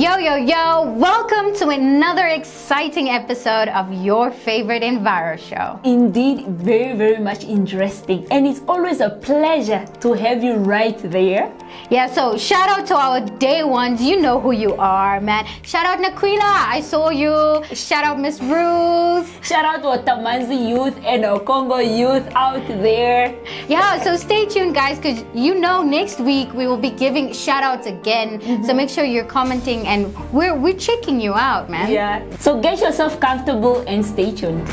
Yo, yo, yo! Welcome to another exciting episode of your favorite Enviro show. Indeed, very, very much interesting. And it's always a pleasure to have you right there. Yeah, so shout out to our day ones. You know who you are, man. Shout out Naquila, I saw you. Shout out Miss Ruth. Shout out to Tamanzi youth and our Congo youth out there. Yeah, so stay tuned, guys, because you know next week we will be giving shout outs again. So make sure you're commenting and we're checking you out, man. Yeah. So get yourself comfortable and stay tuned.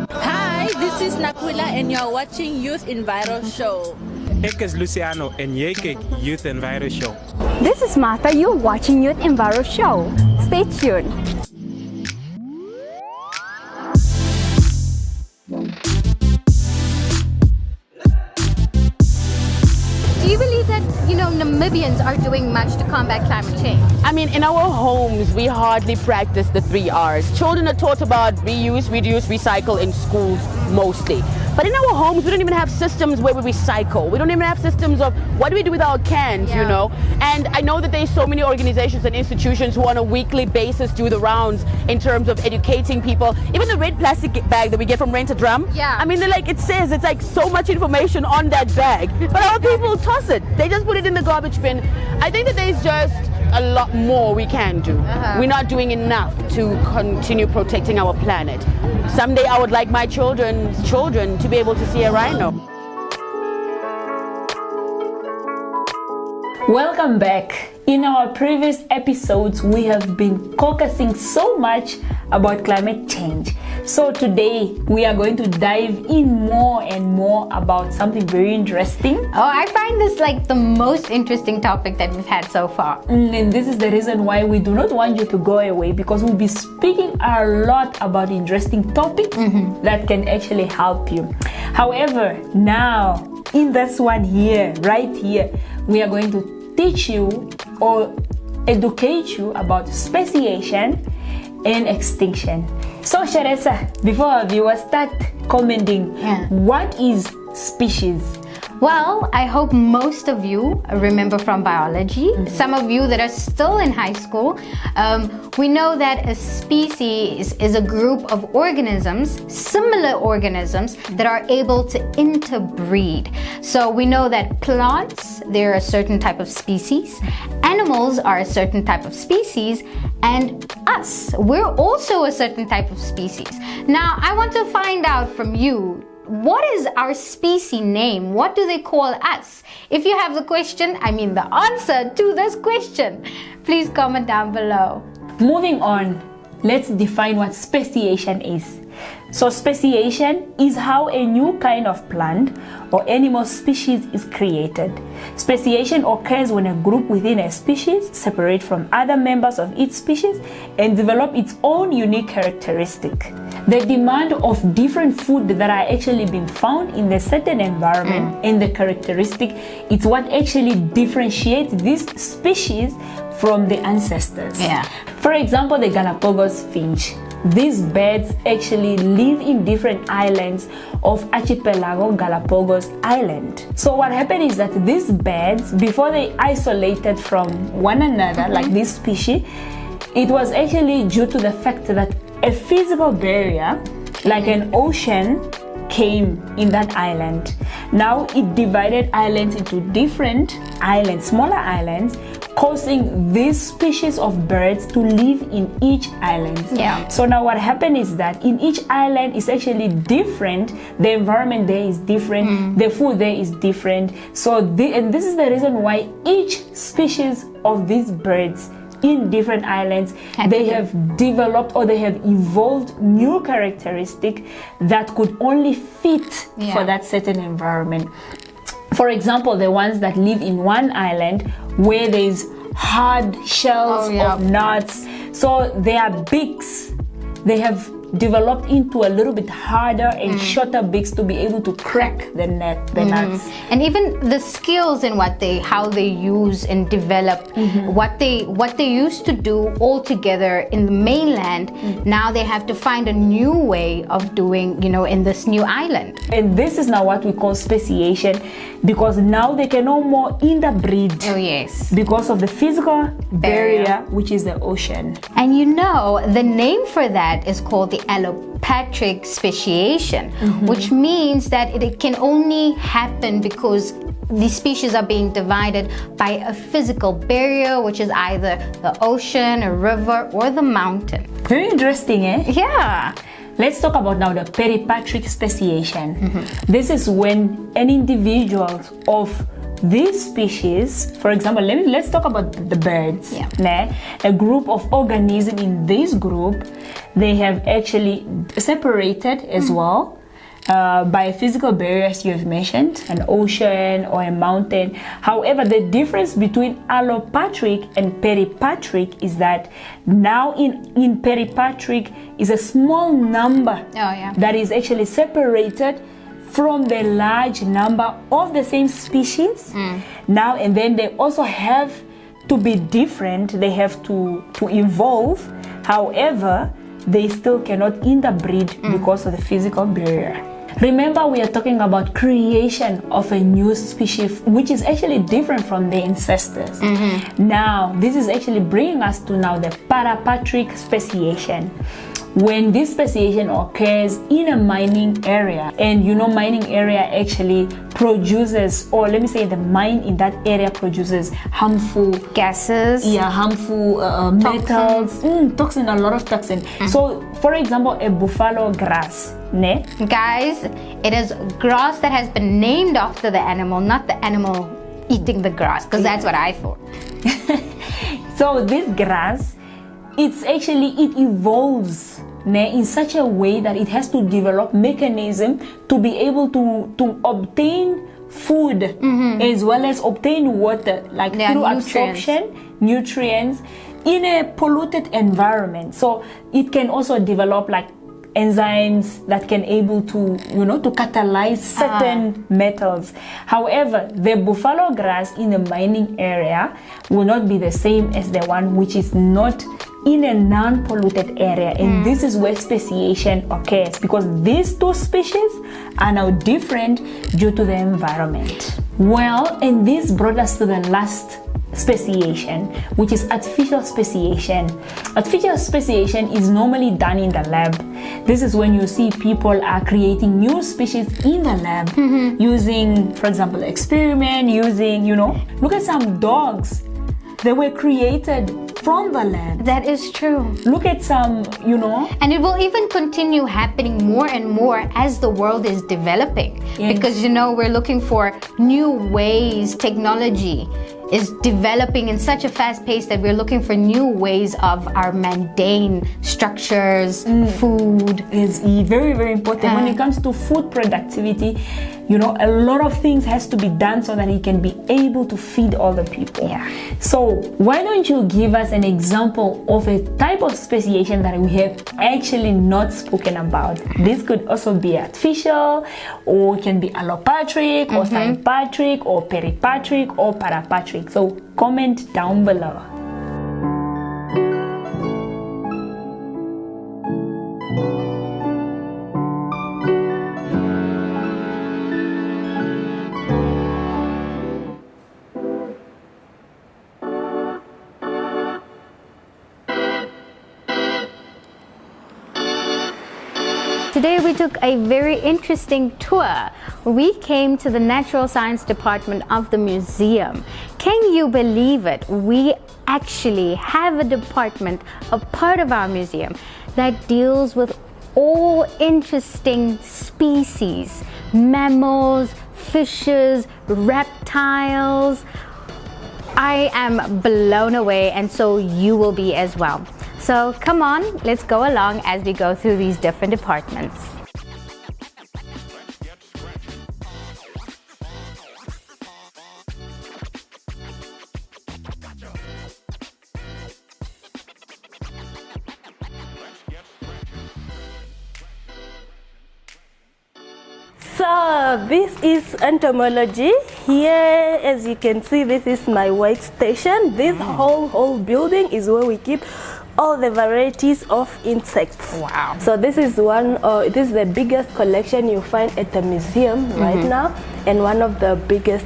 Hi, this is Naquila and you're watching Youth Enviro Show. Ek is Luciano en jy kyk Youth Enviro Show. This is Martha, you're watching Youth Enviro Show. Stay tuned. Do you believe that, Namibians are doing much to combat climate change? I mean, in our homes, we hardly practice the 3 R's. Children are taught about reuse, reduce, recycle in schools mostly. But in our homes, we don't even have systems where we recycle. We don't even have systems of what do we do with our cans, And I know that there's so many organizations and institutions who on a weekly basis do the rounds in terms of educating people. Even the red plastic bag that we get from Rent a Drum. Yeah. I mean, it's like so much information on that bag. But our people toss it. They just put it in the garbage bin. I think that there's just a lot more we can do. We're not doing enough to continue protecting our planet. Someday I would like my children's children to be able to see a rhino. Welcome back. In our previous episodes, we have been focusing so much about climate change. So today, we are going to dive in more and more about something very interesting. Oh, I find this like the most interesting topic that we've had so far. And this is the reason why we do not want you to go away, because we'll be speaking a lot about interesting topics that can actually help you. However, now, in this one here, right here, we are going to teach you or educate you about speciation and extinction. So Sharesa, before our viewers start commenting, what is species? Well, I hope most of you remember from biology. Some of you that are still in high school, we know that a species is a group of organisms, similar organisms, that are able to interbreed. So we know that plants, they're a certain type of species, animals are a certain type of species, and us, we're also a certain type of species. Now, I want to find out from you, what is our species name? What do they call us? If you have the answer to this question, please comment down below. Moving on, let's define what speciation is. So speciation is how a new kind of plant or animal species is created. Speciation occurs when a group within a species separate from other members of its species and develop its own unique characteristic. The demand of different food that are actually being found in a certain environment and the characteristic, it's what actually differentiates this species from the ancestors. For example, the Galapagos finch. These birds actually live in different islands of archipelago Galapagos Island. So what happened is that these birds, before they isolated from one another, like this species, it was actually due to the fact that a physical barrier, like an ocean came in that island. Now it divided islands into different islands, smaller islands, causing these species of birds to live in each island. Yeah. So now what happened is that in each island is actually different. The environment there is different. The food there is different. So and this is the reason why each species of these birds in different islands, they have developed or they have evolved new characteristics that could only fit for that certain environment. For example, the ones that live in one island where there's hard shells of nuts, so their beaks, they have developed into a little bit harder and shorter beaks to be able to crack the nuts. And even the skills in how they use and develop what they used to do all together in the mainland, now they have to find a new way of doing, in this new island. And this is now what we call speciation, because now they can no more interbreed. Oh yes. Because of the physical barrier, which is the ocean. And the name for that is called the allopatric speciation, which means that it can only happen because the species are being divided by a physical barrier, which is either the ocean, a river, or the mountain. Very interesting, eh? Yeah. Let's talk about now the peripatric speciation. This is when an individual of this species, for example, let's talk about the birds. A group of organisms in this group, they have actually separated as well by physical barriers you have mentioned, an ocean or a mountain. However, the difference between allopatric and peripatric is that now in peripatric is a small number that is actually separated from the large number of the same species. Now and then they also have to be different, they have to evolve. However, they still cannot interbreed because of the physical barrier. Remember, we are talking about creation of a new species, which is actually different from the ancestors. Now, this is actually bringing us to now the parapatric speciation. When this speciation occurs in a mining area, and mining area actually produces, or let me say the mine in that area produces harmful gases, harmful metals, toxin, a lot of toxin. So for example, a buffalo grass, guys, it is grass that has been named after the animal, not the animal eating the grass, because that's what I thought. So this grass, it evolves in such a way that it has to develop mechanism to be able to obtain food as well as obtain water, like through absorption, nutrients in a polluted environment. So it can also develop like enzymes that can able to to catalyze certain metals. However, the buffalo grass in the mining area will not be the same as the one which is not in a non-polluted area, and this is where speciation occurs, because these two species are now different due to the environment. Well, and this brought us to the last speciation, which is artificial speciation. Artificial speciation is normally done in the lab. This is when you see people are creating new species in the lab using, for example, experiment, using, look at some dogs. They were created from the lab. That is true. Look at some, And it will even continue happening more and more as the world is developing. Yes. Because, we're looking for new ways, technology is developing in such a fast pace that we're looking for new ways of our mundane structures, food. Is very, very important. When it comes to food productivity, a lot of things has to be done so that it can be able to feed all the people. Yeah. So why don't you give us an example of a type of speciation that we have actually not spoken about? This could also be artificial, or it can be allopatric, or sympatric, or peripatric, or parapatric. So comment down below. Today we took a very interesting tour. We came to the Natural Science Department of the museum. Can you believe it? We actually have a department, a part of our museum, that deals with all interesting species, mammals, fishes, reptiles. I am blown away, and so you will be as well. So come on, let's go along as we go through these different departments. So this is entomology. Here, as you can see, this is my workstation. This whole building is where we keep all the varieties of insects. Wow. So this is this is the biggest collection you find at the museum right now, and one of the biggest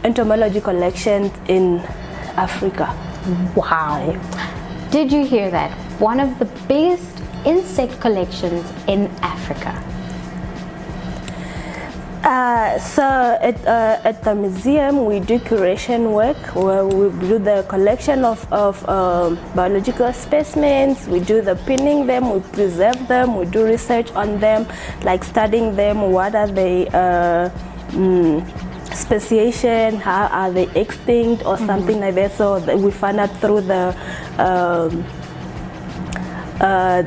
entomology collections in Africa. Wow. Did you hear that? One of the biggest insect collections in Africa. So at the museum we do curation work where we do the collection of biological specimens, we do the pinning them, we preserve them, we do research on them, like studying them, what are they speciation, how are they extinct or something like that. So we find out through the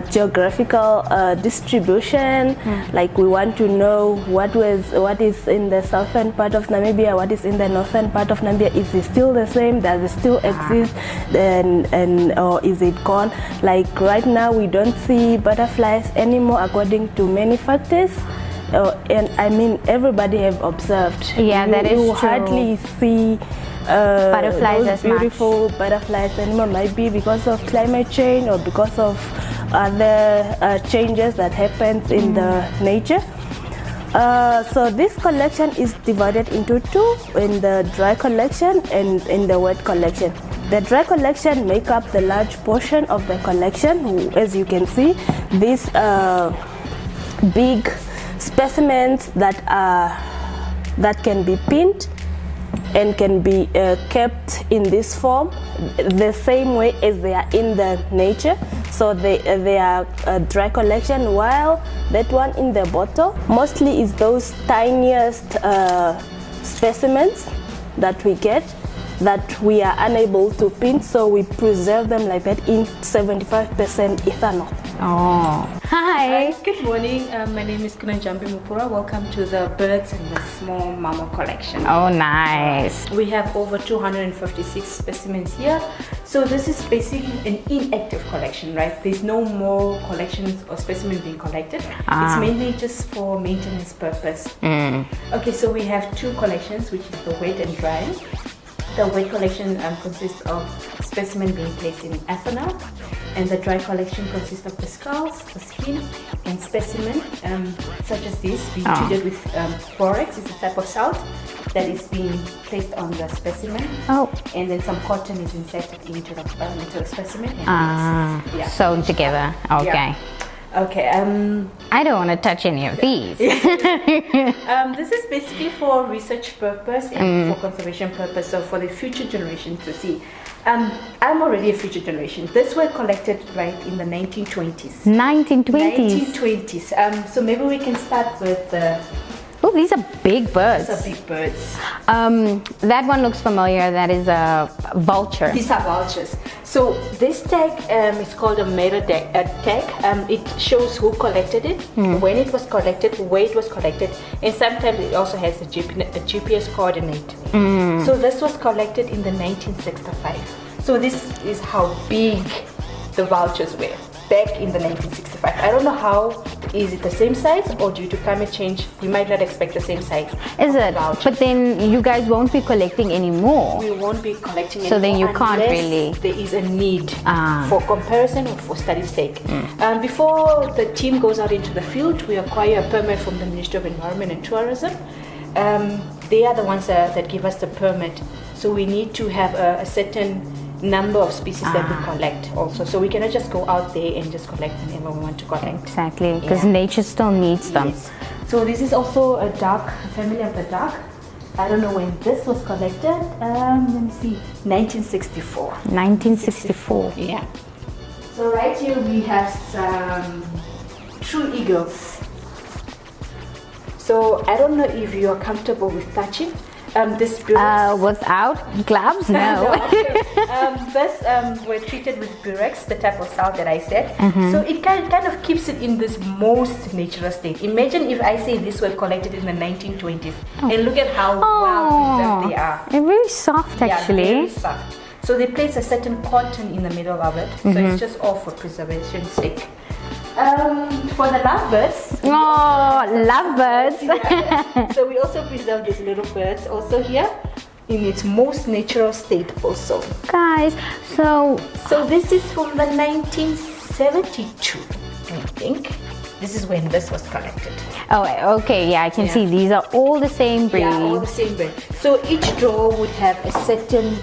geographical distribution. Like we want to know what is in the southern part of Namibia, what is in the northern part of Namibia. Is it still the same? Does it still exist? And or is it gone? Like right now we don't see butterflies anymore according to many factors. And I mean everybody have observed. Yeah, that is you true. hardly see Butterflies those as beautiful butterflies anymore. Might be because of climate change or because of other changes that happens in the nature. So this collection is divided into two, in the dry collection and in the wet collection. The dry collection make up the large portion of the collection. As you can see, these big specimens that can be pinned and can be kept in this form the same way as they are in the nature. So they are a dry collection, while that one in the bottle mostly is those tiniest specimens that we get that we are unable to pin, so we preserve them like that in 75% ethanol. Oh, hi. Good morning. My name is Kunanjambi Mupura. Welcome to the Birds and the Small Mammal Collection. Oh, nice. We have over 256 specimens here. So this is basically an inactive collection, right? There's no more collections or specimens being collected. It's mainly just for maintenance purpose. Okay, so we have two collections, which is the wet and dry. The wet collection consists of specimen being placed in ethanol, and the dry collection consists of the skulls, the skin, and specimen such as this being treated with borax. It's a type of salt that is being placed on the specimen. And then some cotton is inserted into the specimen. And Sewn together. Okay. Yeah. Okay. I don't want to touch any of these. This is basically for research purpose and for conservation purpose, so for the future generations to see. I'm already a future generation. This were collected right in the 1920s. 1920s. 1920s. So maybe we can start with the. Oh, these are big birds. These are big birds. That one looks familiar. That is a vulture. These are vultures. So this tag is called a meta tag. It shows who collected it, when it was collected, where it was collected, and sometimes it also has a GPS coordinate. So this was collected in the 1965. So this is how big the vultures were back in the 1965. I don't know how. Is it the same size, or due to climate change we might not expect the same size? Is it? But then you guys won't be collecting anymore. We won't be collecting so anymore. So then you can't really. There is a need for comparison or for study's sake. Before the team goes out into the field, we acquire a permit from the Ministry of Environment and Tourism. They are the ones that give us the permit. So we need to have a certain number of species that we collect also. So we cannot just go out there and just collect whenever we want to collect. Exactly, because Yeah. nature still needs them. Yes. So this is also a duck, a family of the duck. I don't know when this was collected. Let me see, 1964. 1964. Yeah. So right here we have some true eagles. So I don't know if you are comfortable with touching this Burex. Without gloves, no. This were treated with Burex, the type of salt that I said. So it kind of keeps it in this most natural state. Imagine if I say this were collected in the 1920s, and look at how well preserved they are. They're very soft, Yeah, actually. very soft. So they place a certain cotton in the middle of it. So it's just all for preservation's sake. For the lovebirds. Oh, lovebirds. So we also preserve these little birds also here in its most natural state also. Guys, so this is from the 1972, I think. This is when this was collected. oh, okay, yeah, I can see these are all the same breed. Yeah, all the same breed. So each drawer would have a certain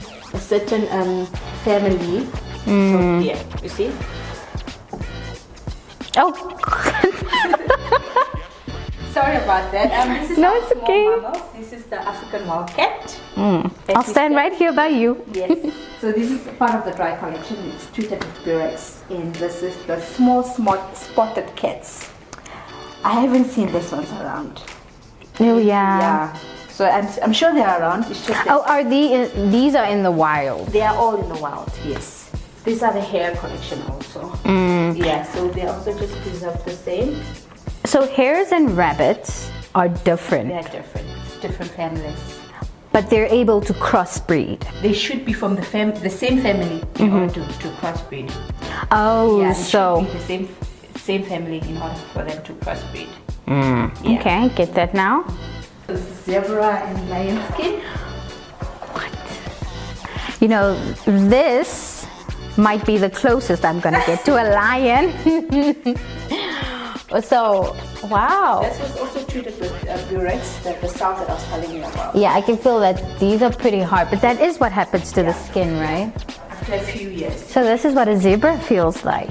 family. So yeah, you see. Oh, Sorry about that. This is No, our it's small okay. mammals. This is the African wildcat. I'll stand right here by you. Yes. So this is part of the dry collection. It's treated with Burex, and this is the small spotted cats. I haven't seen these ones around. Oh, yeah. Yeah. So I'm sure they are around. It's just that Oh, are these are in the wild? they are all in the wild. Yes. These are the hair collection also. Yeah. So they also just preserved the same. So hares and rabbits are different, They are different families. but they're able to crossbreed. They should be from the same family in order to crossbreed. Oh, Yeah, they so should be the same family in order for them to crossbreed. okay, get that now. This is zebra and lion skin. You know, this might be the closest I'm gonna get to a lion. So, wow. This was also treated with Burex, the salt that I was telling you about. Yeah, I can feel that these are pretty hard, but that is what happens to the skin, right? After a few years. So this is what a zebra feels like.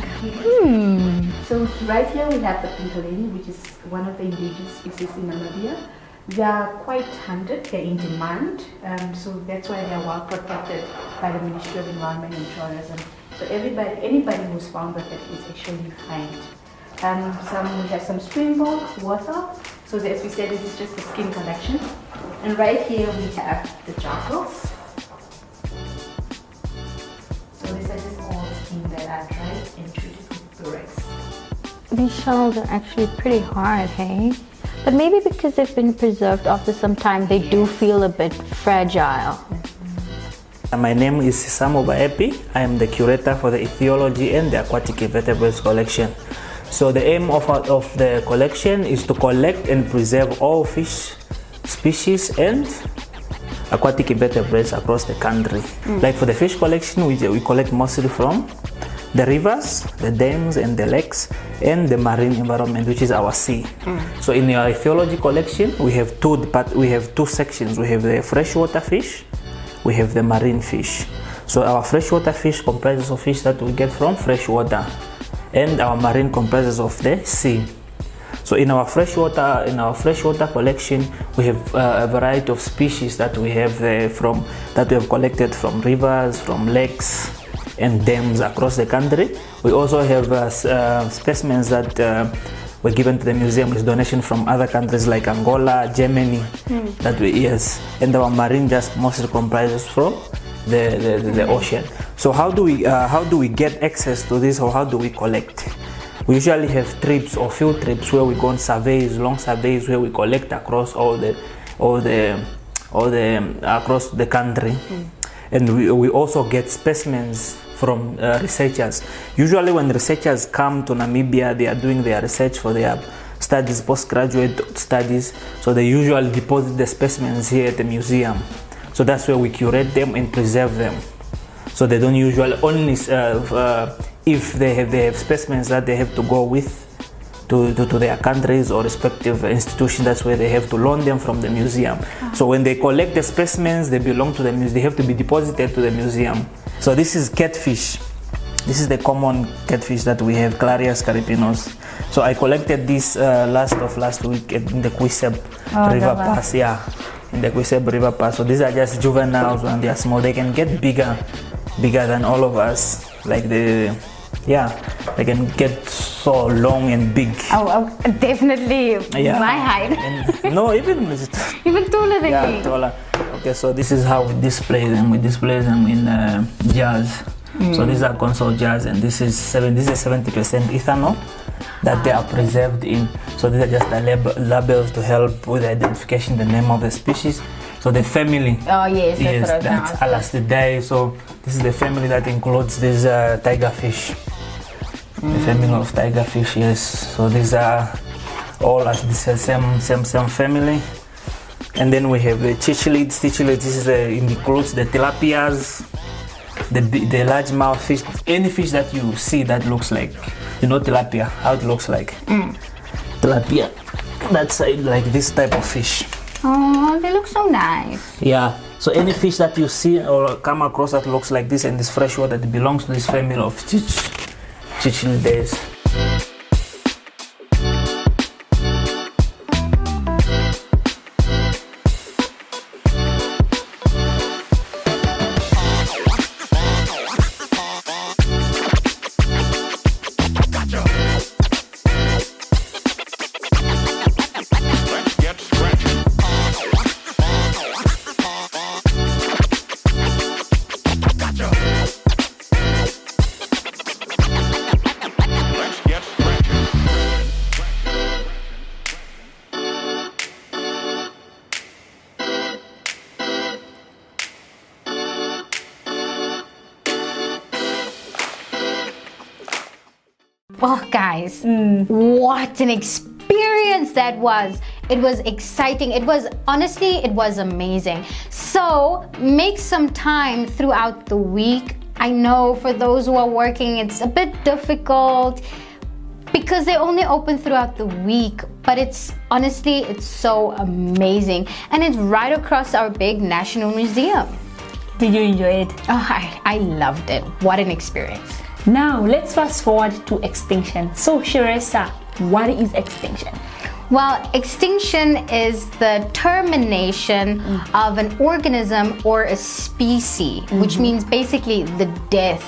So right here we have the pinkaleni, which is one of the endangered species in Namibia. They are quite hunted, they're in demand, so that's why they're well protected by the Ministry of Environment and Tourism. So anybody who's found with it is actually fined. We have some springbok, water. So as we said, this is just the skin collection. And right here we have the jackals. So these are just all skin that are dried and treated with Burex. These shells are actually pretty hard, hey? But maybe because they've been preserved after some time, they do feel a bit fragile. My name is Samo Baepi. I am the curator for the ethology and the aquatic invertebrates collection. So the aim of the collection is to collect and preserve all fish species and aquatic invertebrates across the country. Like for the fish collection, we collect mostly from the rivers, the dams and the lakes, and the marine environment, which is our sea. So in our ethology collection, we have two sections. We have the freshwater fish, we have the marine fish. So our freshwater fish comprises of fish that we get from freshwater, and our marine comprises of the sea. So in our freshwater collection, we have a variety of species that we have collected from rivers, from lakes, and dams across the country. We also have specimens that were given to the museum as donation from other countries like Angola, Germany. And our marine just mostly comprises from the ocean. So how do we get access to this, or how do we collect? We usually have trips or field trips where we go on surveys, long surveys, where we collect across across the country. And we also get specimens from researchers. Usually when researchers come to Namibia, they are doing their research for their studies, postgraduate studies. So they usually deposit the specimens here at the museum. So that's where we curate them and preserve them. So they don't usually, only if they have specimens that they have to go with to their countries or respective institutions, that's where they have to loan them from the museum. So when they collect the specimens, they belong to the museum, they have to be deposited to the museum. So this is catfish. This is the common catfish that we have, Clarias caripinos. So I collected this last week in the Quiseb River Pass. Yeah, in the Quiseb River Pass. So these are just juveniles when they are small. They can get bigger than all of us. They can get so long and big. Oh, definitely my height. No, even taller than me. Taller. Okay, so this is how we display them. We display them in jars. So these are console jars, and this is 70% ethanol that they are preserved in. So these are just the labels to help with the identification, the name of the species. So the family. Oh yes, that's Alastidae. So this is the family that includes this tiger fish. The family of tiger fish. Yes. So these are all as the same family. And then we have the cichlids. This is includes the tilapias, the largemouth fish, any fish that you see that looks like, tilapia, how it looks like. Tilapia, that's like this type of fish. Oh, they look so nice. Yeah, so any fish that you see or come across that looks like this in this freshwater, it belongs to this family of cichlids. Oh, guys, what an experience that was. It was exciting. It was amazing. So make some time throughout the week. I know for those who are working, it's a bit difficult because they only open throughout the week, but it's so amazing. And it's right across our big National Museum. Did you enjoy it? Oh, I loved it. What an experience. Now let's fast forward to extinction. So Shiresa, what is extinction? Well, extinction is the termination of an organism or a species, which means basically the death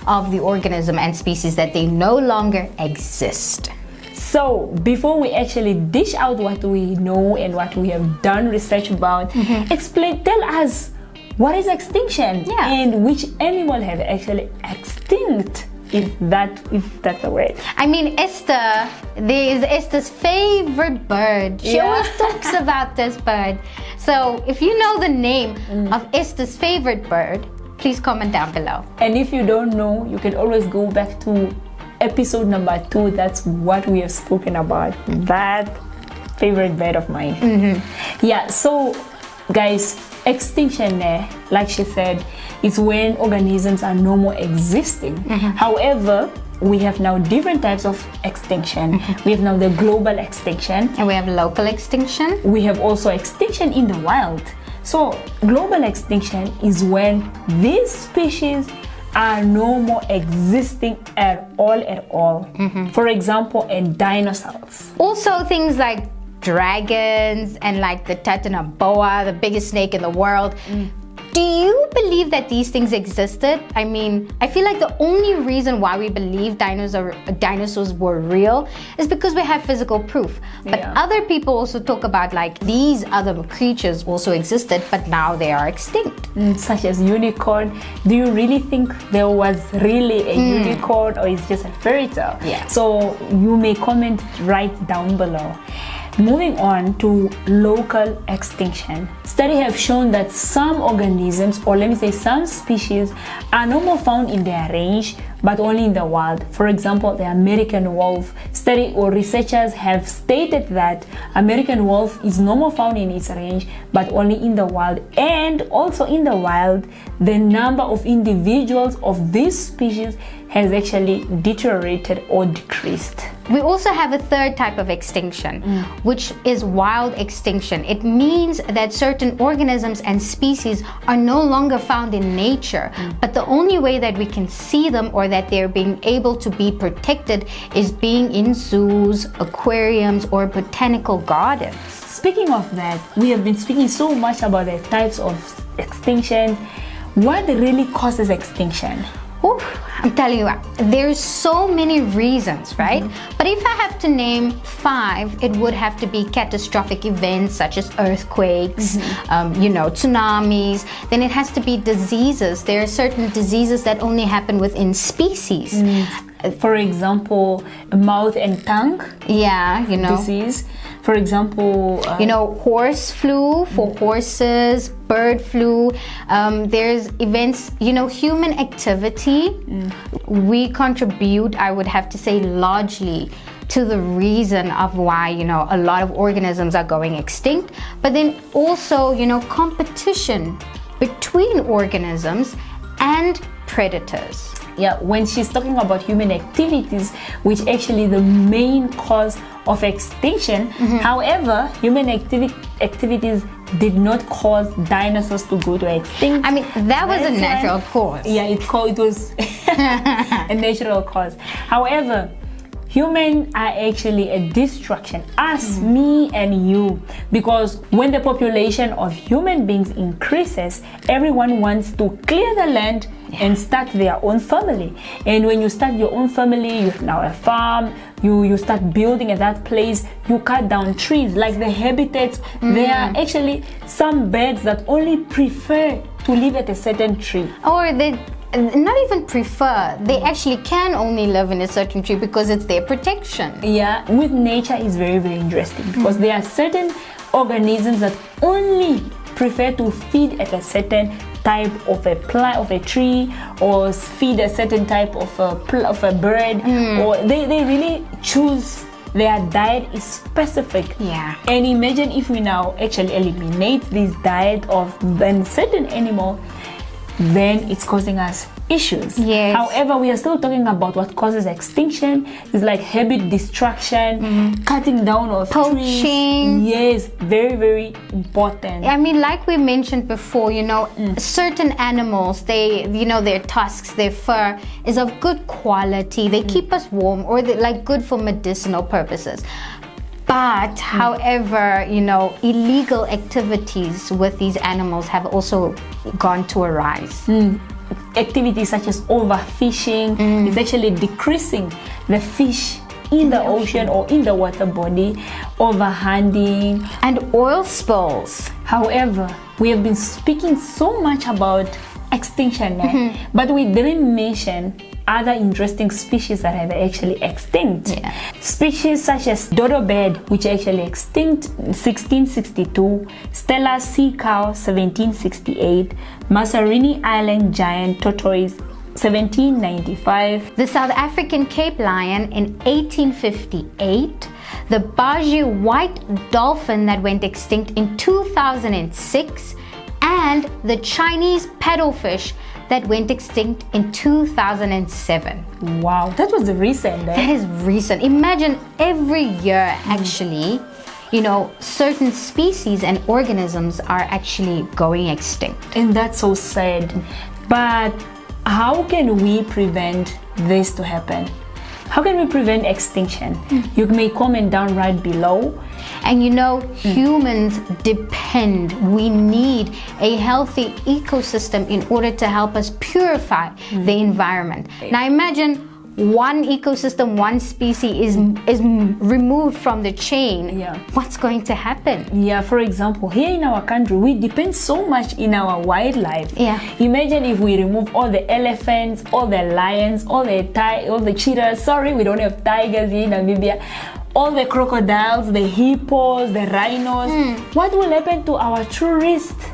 of the organism and species, that they no longer exist. So before we actually dish out what we know and what we have done research about, tell us, what is extinction? Yeah. And which animal have actually extinct, if that's a word? I mean, Esther, there is Esther's favorite bird. She always talks about this bird. So if you know the name of Esther's favorite bird, please comment down below. And if you don't know, you can always go back to episode number 2. That's what we have spoken about, that favorite bird of mine. Yeah, so guys, extinction, like she said, is when organisms are no more existing. However, we have now different types of extinction. We have now the global extinction, and we have local extinction. We have also extinction in the wild. So global extinction is when these species are no more existing at all. For example, in dinosaurs. Also things like dragons and like the Titanoboa, the biggest snake in the world. Do you believe that these things existed? I mean, I feel like the only reason why we believe dinosaurs were real is because we have physical proof. But other people also talk about like these other creatures also existed, but now they are extinct. Such as unicorn. Do you really think there was really a unicorn, or is just a fairy tale? Yeah. So you may comment right down below. Moving on to local extinction. Studies have shown that some organisms, or let me say some species, are no more found in their range, but only in the wild. For example, the American wolf. Study or researchers have stated that American wolf is no more found in its range, but only in the wild. And also in the wild, the number of individuals of this species has actually deteriorated or decreased. We also have a third type of extinction, which is wild extinction. It means that certain organisms and species are no longer found in nature, but the only way that we can see them or that they're being able to be protected is being in zoos, aquariums, or botanical gardens. Speaking of that, we have been speaking so much about the types of extinction. What really causes extinction? Oof, I'm telling you, there's so many reasons, right? But if I have to name 5, it would have to be catastrophic events such as earthquakes, tsunamis. Then it has to be diseases. There are certain diseases that only happen within species. For example, mouth and tongue disease. For example, horse flu for horses, bird flu. There's events, human activity. We contribute, I would have to say, largely to the reason of why, a lot of organisms are going extinct. But then also, competition between organisms and predators. Yeah, when she's talking about human activities, which actually the main cause of extinction. However, human activities did not cause dinosaurs to go to extinct. I mean, that was a natural cause. Yeah, it was a natural cause. However, humans are actually a distraction, us, me and you, because when the population of human beings increases, everyone wants to clear the land and start their own family. And when you start your own family, you have now a farm, you start building at that place, you cut down trees, like the habitats. There are actually some birds that only prefer to live at a certain tree. Or they not even prefer, they actually can only live in a certain tree because it's their protection. Yeah, with nature is very, very interesting because there are certain organisms that only prefer to feed at a certain type of a plant, of a tree, or feed a certain type of a bird, or they really choose. Their diet is specific. Yeah. And imagine if we now actually eliminate this diet of then certain animal, then it's causing us issues. Yes. However, we are still talking about what causes extinction. It's like habit destruction, cutting down of poaching. Trees. Yes, very, very important. I mean, like we mentioned before, certain animals, they, their tusks, their fur is of good quality. They keep us warm, or they're like good for medicinal purposes. But however, illegal activities with these animals have also gone to a rise. Activities such as overfishing is actually decreasing the fish in the ocean or in the water body, overhunting, and oil spills. However, we have been speaking so much about extinction now, but we didn't mention other interesting species that have actually extinct. Yeah. Species such as dodo bird, which actually extinct 1662, Stella sea cow 1768, Masarini Island giant tortoise 1795, the South African Cape lion in 1858, the Baji white dolphin that went extinct in 2006, and the Chinese paddlefish that went extinct in 2007. Wow, that was recent. That is recent. Imagine every year actually, certain species and organisms are actually going extinct. And that's so sad. But how can we prevent this to happen? How can we prevent extinction? You may comment down right below. And humans depend, we need a healthy ecosystem in order to help us purify the environment. Now imagine one ecosystem, one species is removed from the chain. Yeah. What's going to happen? Yeah, for example, here in our country, we depend so much in our wildlife. Yeah. Imagine if we remove all the elephants, all the lions, all the cheetahs. Sorry, we don't have tigers here in Namibia. All the crocodiles, the hippos, the rhinos. What will happen to our tourists?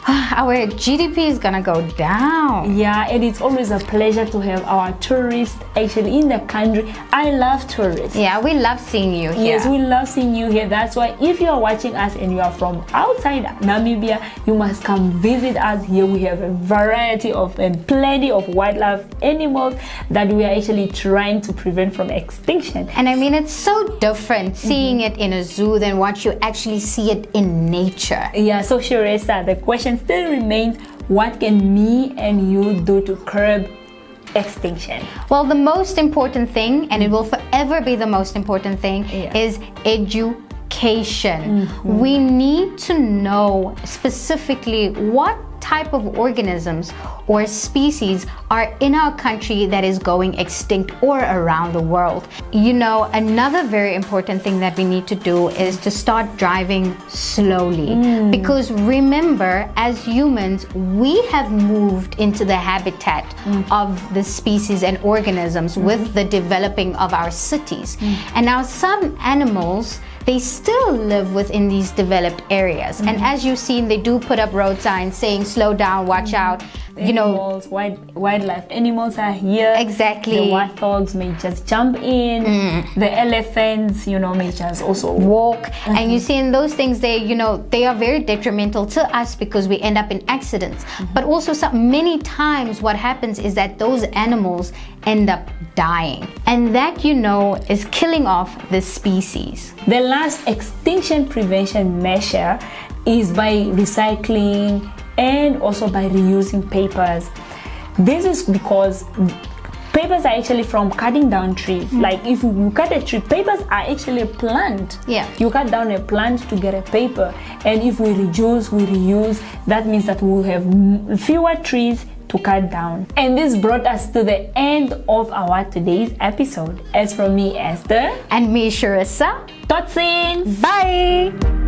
our GDP is gonna go down. Yeah, and it's always a pleasure to have our tourists actually in the country. I love tourists. Yeah, we love seeing you here. Yes, we love seeing you here. That's why if you are watching us and you are from outside Namibia, you must come visit us here. We have a variety of and plenty of wildlife animals that we are actually trying to prevent from extinction. And I mean, it's so different seeing it in a zoo than what you actually see it in nature. Yeah, so Sharissa, the question still remains, what can me and you do to curb extinction? Well, the most important thing, and it will forever be the most important thing, is education. We need to know specifically what type of organisms or species are in our country that is going extinct or around the world. You know, another very important thing that we need to do is to start driving slowly. Because remember, as humans, we have moved into the habitat of the species and organisms with the developing of our cities. And now some animals, they still live within these developed areas. And as you've seen, they do put up road signs saying, slow down, watch out. You know, wildlife animals are here. Exactly. The warthogs may just jump in. The elephants, you know, may just also walk. And you see in those things, they are very detrimental to us because we end up in accidents. But also many times what happens is that those animals end up dying. And that, is killing off the species. The last extinction prevention measure is by recycling and also by reusing papers. This is because papers are actually from cutting down trees. Like if you cut a tree, papers are actually a plant. Yeah. You cut down a plant to get a paper. And if we reduce, we reuse, that means that we'll have fewer trees to cut down. And this brought us to the end of our today's episode. As from me, Esther. And me, Sharissa. Tot ziens! Bye!